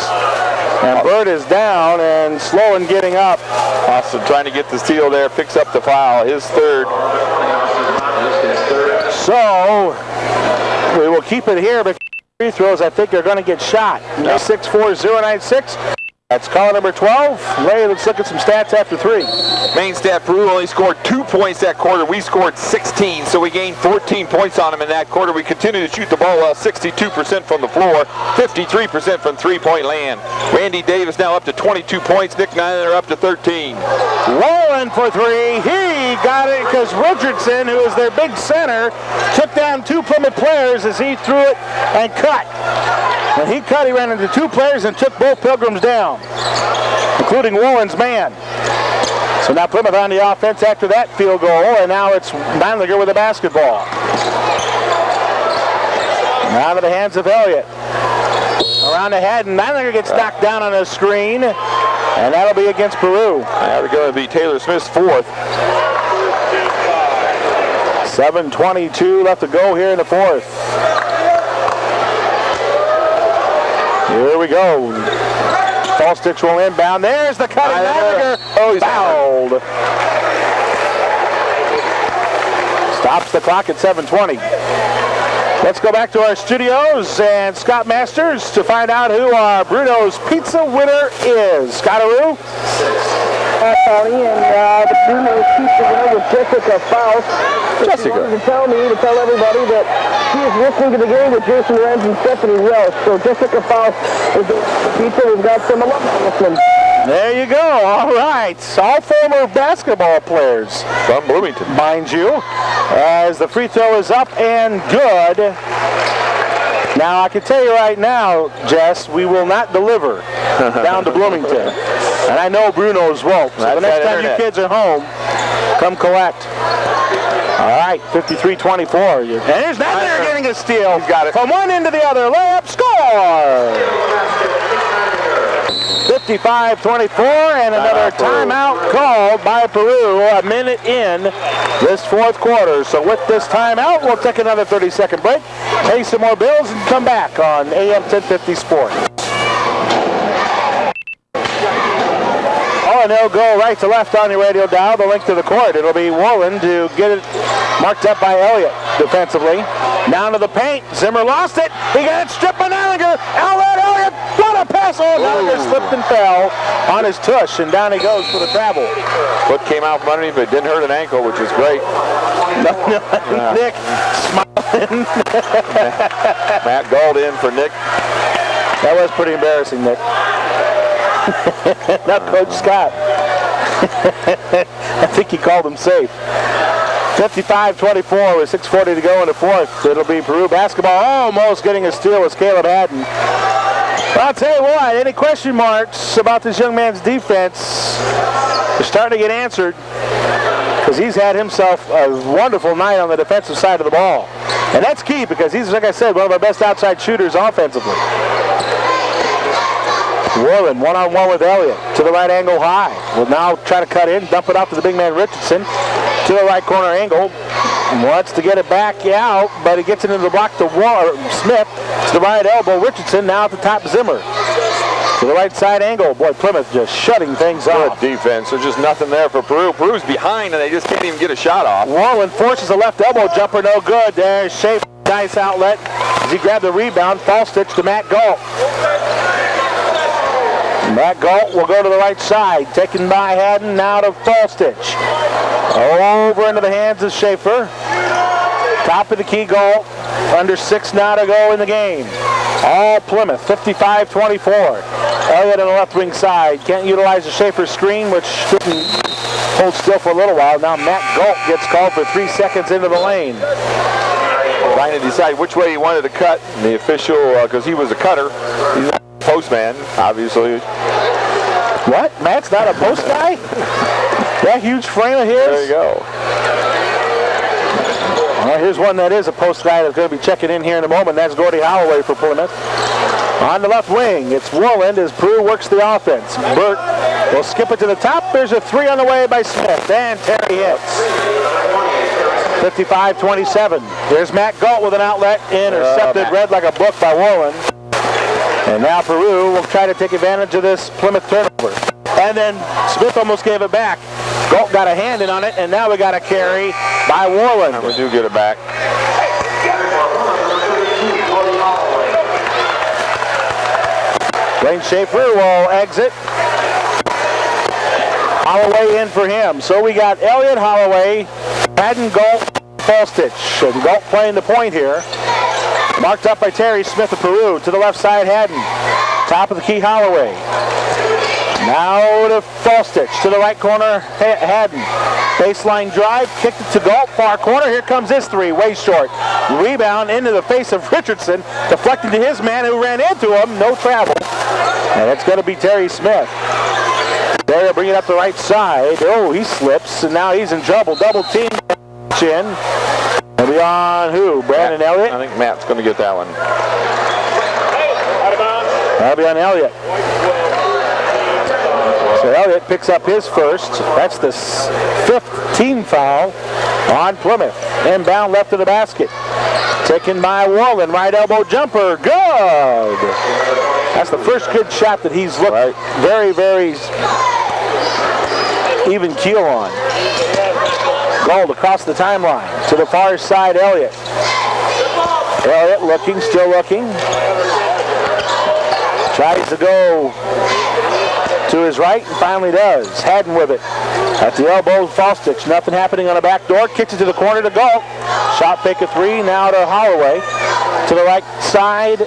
And Bird is down and slow in getting up. Austin trying to get the steal there, picks up the foul, his third. So we will keep it here, but free throws I think are going to get shot. 64096. That's caller number 12. Ray, let's look at some stats after three. Main stat, Peru only scored 2 points that quarter. We scored 16, so we gained 14 points on them in that quarter. We continue to shoot the ball well, 62% from the floor, 53% from three-point land. Randy Davis now up to 22 points. Nick Neilinger up to 13. Rolling for three. He got it because Richardson, who is their big center, took down two Plymouth players as he threw it and cut. When he cut, he ran into two players and took both Pilgrims down, including Warren's man. So now Plymouth on the offense after that field goal, and now it's Neilinger with the basketball. Now to the hands of Elliott. Around the head, and Neilinger gets knocked down on a screen, and that'll be against Peru. That'll going to be Taylor Smith's fourth. 7:22 left to go here in the fourth. Here we go. Falstich will inbound. There's the cut. Neilinger. Oh, he's fouled. Stops the clock at 7:20. Let's go back to our studios and Scott Masters to find out who our Bruno's Pizza winner is. Scottaroo? Tony, and the Bruno's Pizza winner was Jessica Faust. Jessica. She wanted to tell everybody that she is listening to the game with Jason Renz and Stephanie Welsh. So Jessica Faust is the pizza. We've got some alumni listening. There you go. All right. All former basketball players. From Bloomington. Mind you, as the free throw is up and good. Now, I can tell you right now, Jess, we will not deliver down to Bloomington. And I know Bruno's won't. So the next time you kids are home, come collect. All right, 53-24. And here's Neilinger getting a steal. He's got it. From one end to the other. Layup, score! 55-24, and another timeout called by Peru a minute in this fourth quarter. So with this timeout, we'll take another 30-second break, pay some more bills, and come back on AM 1050 Sports. And they'll go right to left on your radio dial, the link to the court. It'll be Woolen to get it marked up by Elliott defensively. Down to the paint. Zimmer lost it. He got it stripped by Neilinger. Outlet Elliott. What a pass. Oh, Neilinger slipped and fell on his tush, and down he goes for the travel. Foot came out from underneath, but it didn't hurt an ankle, which is great. Nick smiling. Matt Gold in for Nick. That was pretty embarrassing, Nick. Not Coach Scott. I think he called him safe. 55-24 with 6:40 to go in the fourth. It'll be Peru basketball. Almost getting a steal with Caleb Haddon. But I'll tell you what, any question marks about this young man's defense are starting to get answered, because he's had himself a wonderful night on the defensive side of the ball. And that's key, because he's, like I said, one of our best outside shooters offensively. Warren one-on-one with Elliott to the right angle high. Will now try to cut in, dump it off to the big man Richardson to the right corner angle. Wants to get it back out, but he gets it into the block to Smith to the right elbow. Richardson now at the top. Zimmer to the right side angle. Boy, Plymouth just shutting things off. Good defense. There's just nothing there for Peru. Peru's behind, and they just can't even get a shot off. Warren forces a left elbow jumper, no good. There's Schaefer, nice outlet as he grabbed the rebound. Falstich to Matt Galt. Matt Galt will go to the right side, taken by Haddon, now to Falstich. Over into the hands of Schaefer. Top of the key, Galt. Under 6 now to go in the game. All Plymouth, 55-24. Elliott on the left wing side. Can't utilize the Schaefer screen, which didn't hold still for a little while. Now Matt Galt gets called for 3 seconds into the lane. Trying to decide which way he wanted to cut. And the official, because he was a cutter, he's not a postman, obviously. What? Matt's not a post guy? That huge frame of his? There you go. Well, here's one that is a post guy that's going to be checking in here in a moment. That's Gordy Holloway for Plymouth. On the left wing, it's Warland as Peru works the offense. Burt will skip it to the top. There's a three on the way by Smith. And Terry hits. 55-27. Here's Matt Galt with an outlet. Intercepted, read like a book by Warland. And now Peru will try to take advantage of this Plymouth turnover. And then Smith almost gave it back. Galt got a hand in on it, and now we got a carry by Warland. We do get it back. Blaine Schaefer will exit. Holloway in for him. So we got Elliott, Holloway, Haddon, Galt, Falstich. And Galt playing the point here. Marked up by Terry Smith of Peru. To the left side, Haddon. Top of the key, Holloway. Now to Falstich. To the right corner, Haddon. Baseline drive, kicked it to Galt, far corner. Here comes his three, way short. Rebound into the face of Richardson, deflecting to his man who ran into him. No travel. And it's going to be Terry Smith. They'll bring it up the right side. Oh, he slips, and now he's in trouble. Double team. Chin. It'll be on who? Brandon Elliott? I think Matt's going to get that one. That'll be on Elliott. So Elliott picks up his first. That's the fifth team foul on Plymouth. Inbound left of the basket. Taken by Warland. Right elbow jumper. Good. That's the first good shot that he's looked very, very even keel on. Gold across the timeline. To the far side, Elliott. Elliott looking, still looking. Tries to go to his right and finally does. Haddon with it. At the elbow, Falstich. Nothing happening on the back door. Kicks it to the corner to Galt. Shot fake a three. Now to Holloway. To the right side.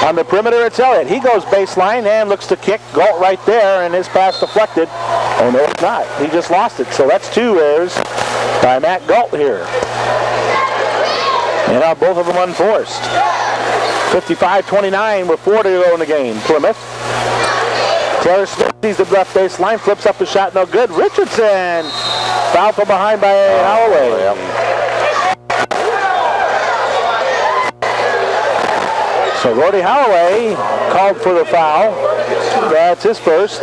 On the perimeter, it's Elliott. He goes baseline and looks to kick. Galt right there, and his pass deflected. Oh, no, it's not. He just lost it. So that's two errors by Matt Galt here. And now both of them unforced. 55-29 with 4 to go in the game. Plymouth. Taylor Smith sees the left baseline, flips up the shot, no good. Richardson, foul from behind by Holloway. So Gordy Holloway called for the foul. That's his first.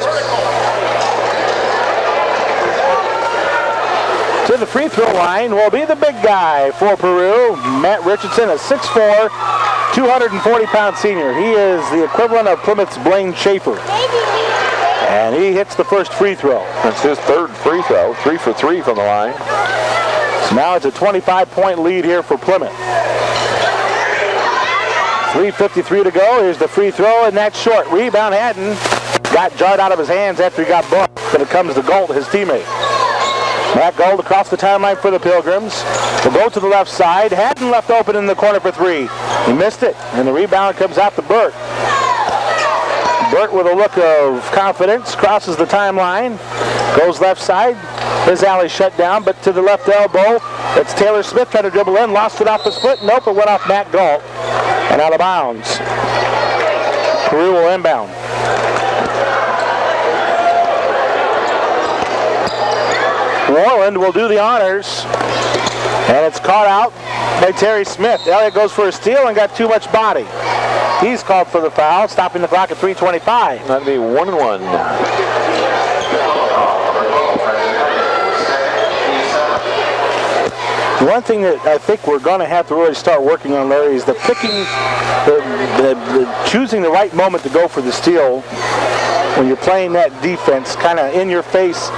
To the free throw line will be the big guy for Peru, Matt Richardson, a 6'4", 240-pound senior. He is the equivalent of Plymouth's Blaine Schaefer. And he hits the first free throw. That's his third free throw. 3 for 3 from the line. So now it's a 25-point lead here for Plymouth. 3:53 to go. Here's the free throw, and that's short. Rebound, Haddon got jarred out of his hands after he got bumped. But it comes to Galt, his teammate. Matt Galt across the timeline for the Pilgrims. Will go to the left side. Haddon left open in the corner for three. He missed it, and the rebound comes out to Burt. Burt with a look of confidence crosses the timeline, goes left side. His alley shut down, but to the left elbow, it's Taylor Smith trying to dribble in, lost it off his foot. Nope, it went off Matt Galt and out of bounds. Peru will inbound. Warland will do the honors, and it's caught out by Terry Smith. Elliott goes for a steal and got too much body. He's called for the foul, stopping the clock at 3:25. That'd be 1-1. One thing that I think we're going to have to really start working on, Larry, is the picking, the choosing the right moment to go for the steal when you're playing that defense, kind of in-your-face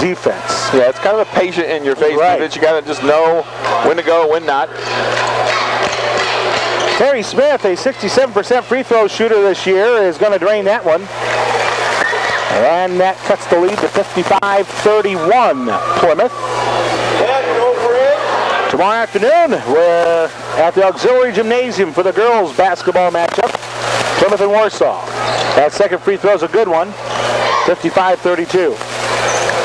defense. Yeah, it's kind of a patient in-your-face defense. You got to just know when to go, when not. Terry Smith, a 67% free throw shooter this year, is going to drain that one. And that cuts the lead to 55-31 Plymouth. Tomorrow afternoon, we're at the Auxiliary Gymnasium for the girls' basketball matchup, Plymouth and Warsaw. That second free throw is a good one, 55-32.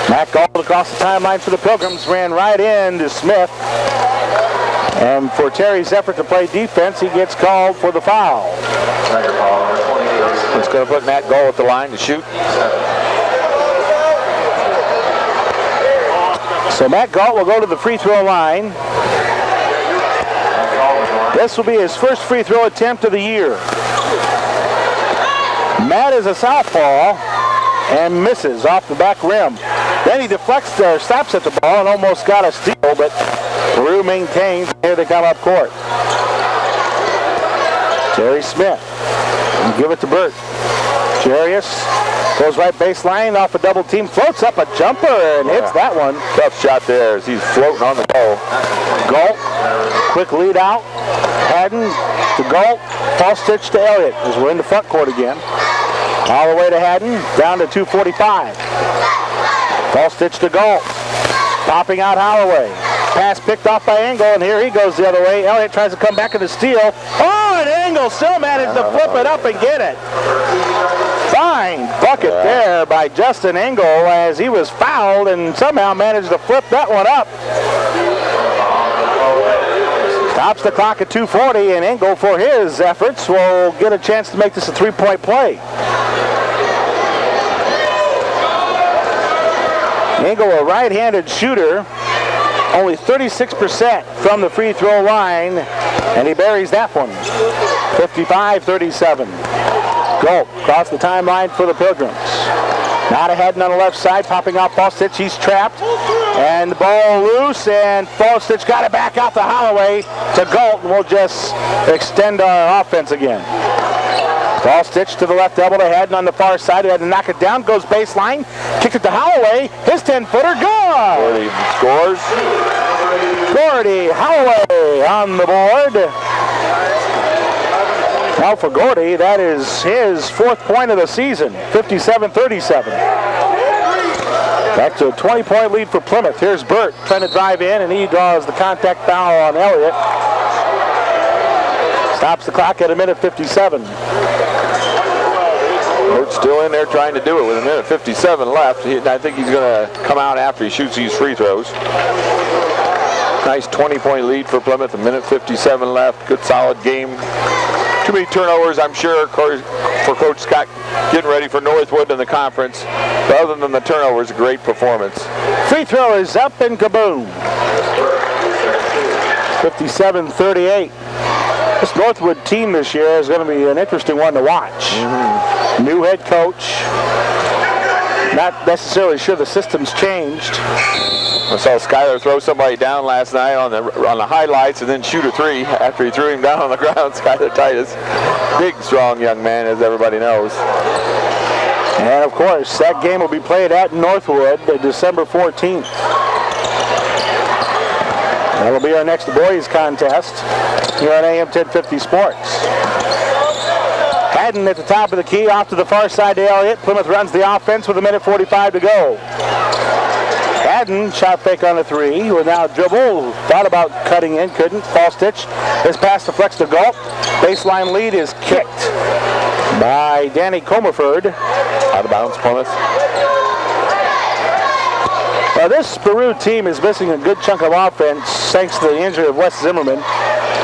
Matt Galt across the timeline for the Pilgrims, ran right into Smith. And for Terry's effort to play defense, he gets called for the foul. It's going to put Matt Gull at the line to shoot. So Matt Galt will go to the free throw line. This will be his first free throw attempt of the year. Matt is a southpaw and misses off the back rim. Then he deflects or stops at the ball and almost got a steal, but Peru maintains. Here they come up court. Terry Smith. Give it to Burt. Jarius goes right baseline off a double team, floats up a jumper and hits that one. Tough shot there as he's floating on the ball. Galt, quick lead out. Haddon to Galt, false stitch to Elliott as we're in the front court again. All the way to Haddon, down to 2:45. False stitch to Galt. Popping out Holloway. Pass picked off by Engel, and here he goes the other way. Elliott tries to come back in the steal. Oh, and Engel still managed to flip it up and get it. Fine bucket there by Justin Engel as he was fouled and somehow managed to flip that one up. Stops the clock at 2:40, and Engel, for his efforts, will get a chance to make this a three-point play. Engel, a right-handed shooter, only 36% from the free throw line, and he buries that one. 55-37. Galt across the timeline for the Pilgrims. Not ahead on the left side, popping out Falstich. He's trapped, and the ball loose, and Falstich got it back out to Holloway to Galt, and we'll just extend our offense again. Falstich to the left elbow to Haddon on the far side. He had to knock it down, goes baseline, kicked it to Holloway. His 10-footer, good! Gordy scores. Gordy Holloway on the board. Now for Gordy, that is his fourth point of the season, 57-37. Back to a 20-point lead for Plymouth. Here's Burt trying to drive in, and he draws the contact foul on Elliott. Stops the clock at 1:57. Burt's still in there trying to do it with 1:57 left. I think he's going to come out after he shoots these free throws. Nice 20-point lead for Plymouth, 1:57 left. Good solid game. Too many turnovers, I'm sure, for Coach Scott getting ready for Northwood in the conference. But other than the turnovers, a great performance. Free throw is up and kaboom. 57-38. This Northwood team this year is going to be an interesting one to watch. New head coach. Not necessarily sure the system's changed. I saw Skyler throw somebody down last night on the highlights and then shoot a three after he threw him down on the ground. Skyler Titus, big, strong young man, as everybody knows. And of course, that game will be played at Northwood December 14th. That'll be our next boys contest here on AM 1050 Sports. Haddon at the top of the key, off to the far side to Elliott. Plymouth runs the offense with 1:45 to go. Haddon, shot fake on the three. He will now dribble. Thought about cutting in, couldn't. False stitch. His pass deflects to Galt. Baseline lead is kicked by Danny Comerford. Out of bounds, Plymouth. This Peru team is missing a good chunk of offense thanks to the injury of Wes Zimmerman.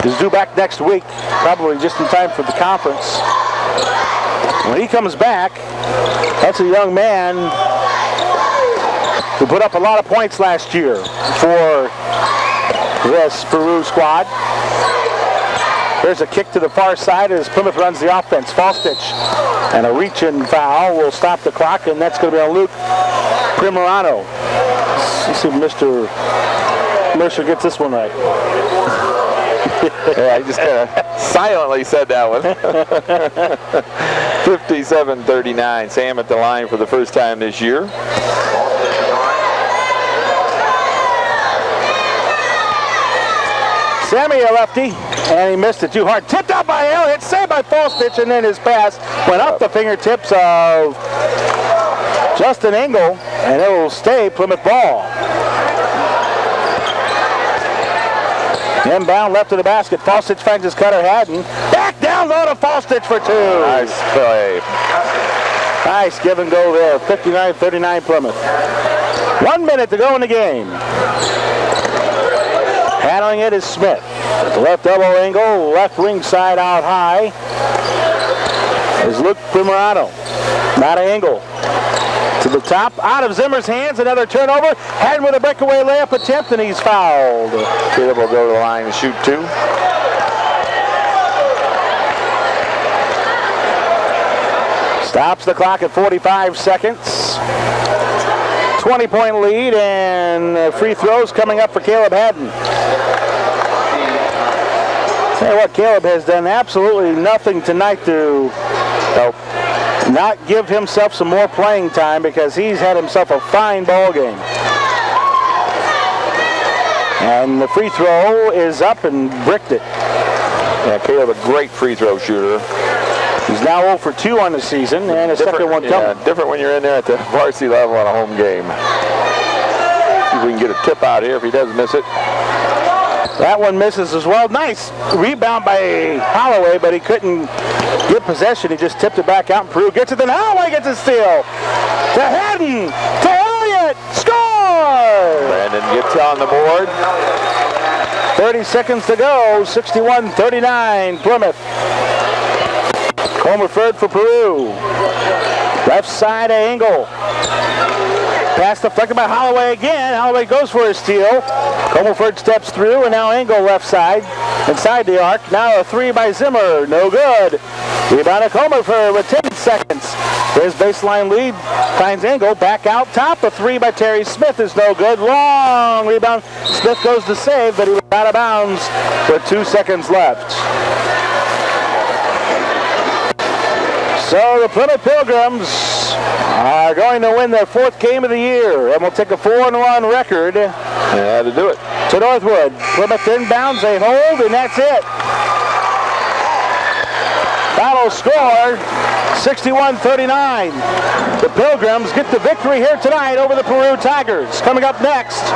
He's due back next week, probably just in time for the conference. When he comes back, that's a young man who put up a lot of points last year for this Peru squad. There's a kick to the far side as Plymouth runs the offense. False stitch and a reach-in foul will stop the clock, and that's going to be on Luke Primorano. Let's see if Mr. Mercer gets this one right. Yeah, I just kind of silently said that one. 57-39. Sam at the line for the first time this year. Sammy a lefty, and he missed it too hard. Tipped out by Elliott, saved by Falstich, and then his pass went up the fingertips of Justin Engel, and it will stay Plymouth ball. Inbound left of the basket. Falstich finds his cutter. Haddon. Back down low to Falstich for two. Nice play. Nice give and go there. 59-39 Plymouth. 1 minute to go in the game. Handling it is Smith. Left elbow angle, left wing side out high. is Luke Primerano. Not an angle. To the top, out of Zimmer's hands, another turnover. Haddon with a breakaway layup attempt, and he's fouled. Caleb will go to the line and shoot 2. Stops the clock at 45 seconds. 20-point lead, and free throws coming up for Caleb Haddon. Tell you what, Caleb has done absolutely nothing tonight to help not give himself some more playing time, because he's had himself a fine ball game. And the free throw is up and bricked it. Yeah, Caleb, a great free throw shooter. He's now 0 for 2 on the season, and a second one coming. Yeah, different when you're in there at the varsity level on a home game. See if we can get a tip out here if he does miss it. That one misses as well. Nice rebound by Holloway, but he couldn't get possession. He just tipped it back out, and Peru gets it. Then Holloway gets a steal. To Haddon. To Elliott. Score! Brandon gets on the board. 30 seconds to go. 61-39 Plymouth. Comerford for Peru. Left side angle. Pass deflected by Holloway again. Holloway goes for a steal. Comerford steps through, and now Engel left side, inside the arc. Now a 3 by Zimmer, no good. Rebound to Comerford with 10 seconds. His baseline lead finds Engel back out top. A 3 by Terry Smith is no good. Long rebound. Smith goes to save, but he was out of bounds with 2 seconds left. So the Plymouth Pilgrims are going to win their 4th game of the year, and will take a 4-1 record. They had to do it. To Northwood. Plymouth inbounds, they hold, and that's it. Final score, 61-39. The Pilgrims get the victory here tonight over the Peru Tigers. Coming up next.